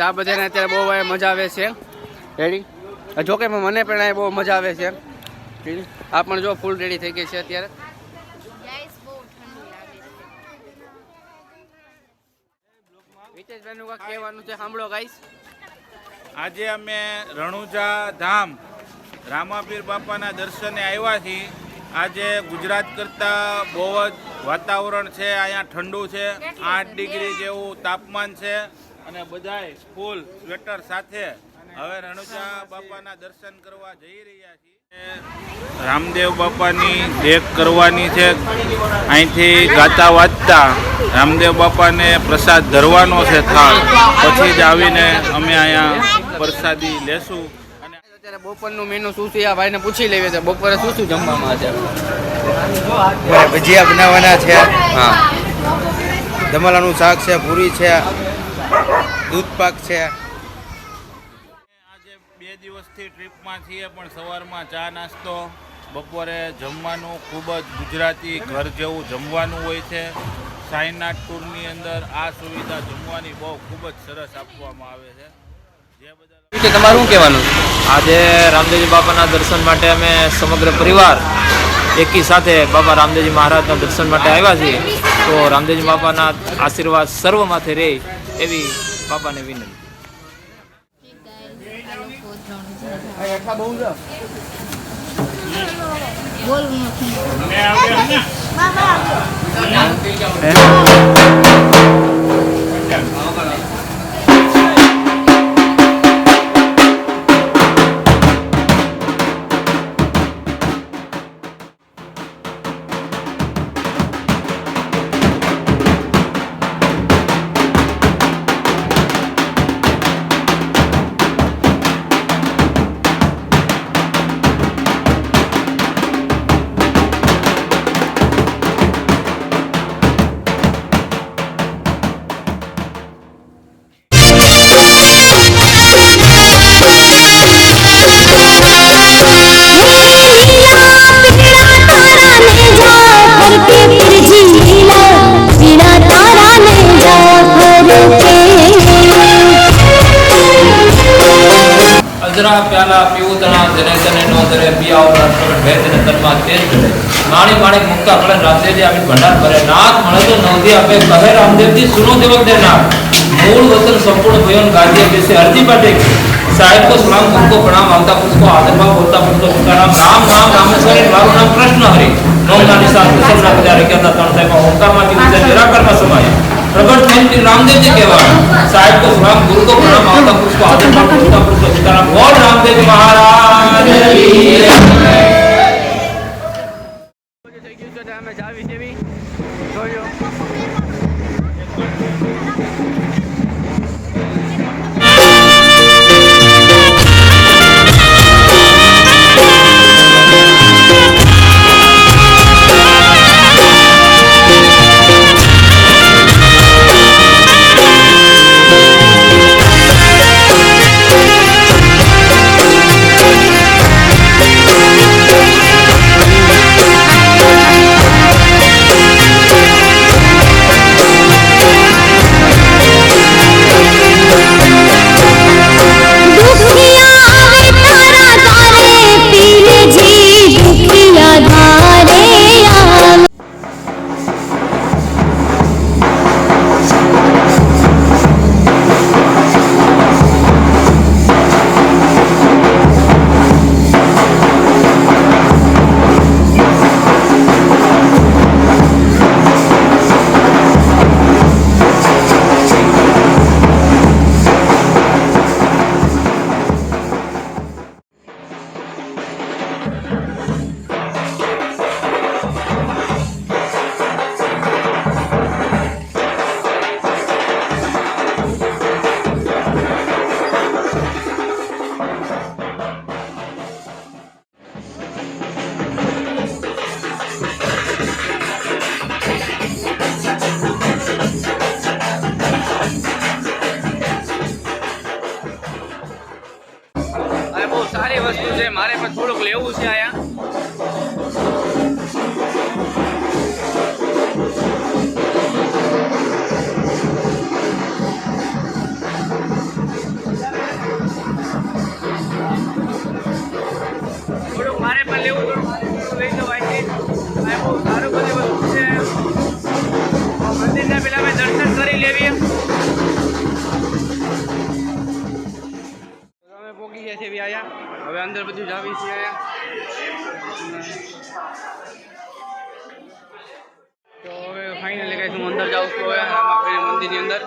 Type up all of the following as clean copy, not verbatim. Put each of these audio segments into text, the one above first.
આ બધાને અત્યારે બહુ મજા આવે છે રેડી જોકે મને પણ બહુ મજા આવે છે આ પણ જો ફૂલ રેડી થઈ ગઈ છે અત્યારે વિશેષભાઈનું કાંઈક કહેવાનું છે સાંભળો ગાઈસ આજે અમે રણુજા ધામ રામાપીર બાપાના દર્શને આવ્યા છીએ આજે ગુજરાત કરતાં બહુ જ વાતાવરણ છે અહીંયા ઠંડુ છે 8 ડિગ્રી જેવું તાપમાન છે અને બધાય ફૂલ સ્વેટર સાથે હવે રણુજા બાપાના દર્શન કરવા જઈ રહ્યા છીએ રામદેવ બાપાની દેખ કરવાની છે અહીંથી ગાતા વાંચતા રામદેવ બાપાને પ્રસાદ ધરવાનો છે થાળ પછી જ આવીને અમે અહીંયા પ્રસાદી લેશું અને અત્યારે બપોરનું મેનુ શું છે આ ભાઈને પૂછી લેવી છે બપોરે શું શું જમવામાં છે ભજીયા બનાવવાના છે હા ધમલાનું શાક છે પૂરી છે દૂધ પાક છે આજે 2 દિવસથી ટ્રીપમાં છીએ પણ સવારમાં ચા નાસ્તો બપોરે જમવાનું ખૂબ જ ગુજરાતી ઘર જેવું જમવાનું હોય છે સાઈનાથ ટૂરની અંદર આ સુવિધા જમવાની બહુ ખૂબ જ સરસ આપવામાં આવે છે જે બધા તમારું શું કહેવાનું આજે રામદેવજી બાપાના દર્શન માટે અમે સમગ્ર પરિવાર એકી સાથે બાબા રામદેવજી મહારાજના દર્શન માટે આવ્યા છીએ તો રામદેવજી બાપાના આશીર્વાદ સર્વ માથે રહે એવી બાપાને વિનંતી અજરા પ્યાલા પીવુતણા જને જને નો ધરે પિયાઓ રાષ્ટ્ર ભેદને તન્મા તેજ ધરે માણી માણી મુક્તા કળન રામદેવજી આવી ભંડાર ભરે નાથ મળે તો નવદી આપે કહે રામદેવજી સુનો દેવક દે નાથ मूल वचन संपूर्ण भयन गादी जैसे अर्जी पाटे साहिब को सलाम उनको प्रणाम आवता पुष्को आदर भाव बोलता पुष्को तुकाराम राम नाम रामेश्वरी मारू नाम कृष्ण हरि नोम ना निशान कुशल ना बजारे कहता तण साहिब ओंकार माथी विजय निराकार में समाये प्रगट थईने रामदेव जी कहेवा साहिब को सलाम गुरु को प्रणाम आवता पुष्को आदर भाव बोलता पुष्को तुकाराम बोल रामदेव महाराज અમે જાવી જેવી જોયો સારી વસ્તુ છે મારે પણ થોડુંક લેવું છે આયા આવી આયા હવે અંદર બધું જ આવી છે તો હવે ફાઇનલી ગાઈસ હું અંદર જાઉં છું હવે રામાપીર મંદિરની અંદર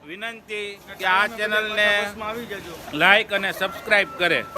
વિનંતી કે આ ચેનલને લાઈક અને સબસ્ક્રાઇબ કરે.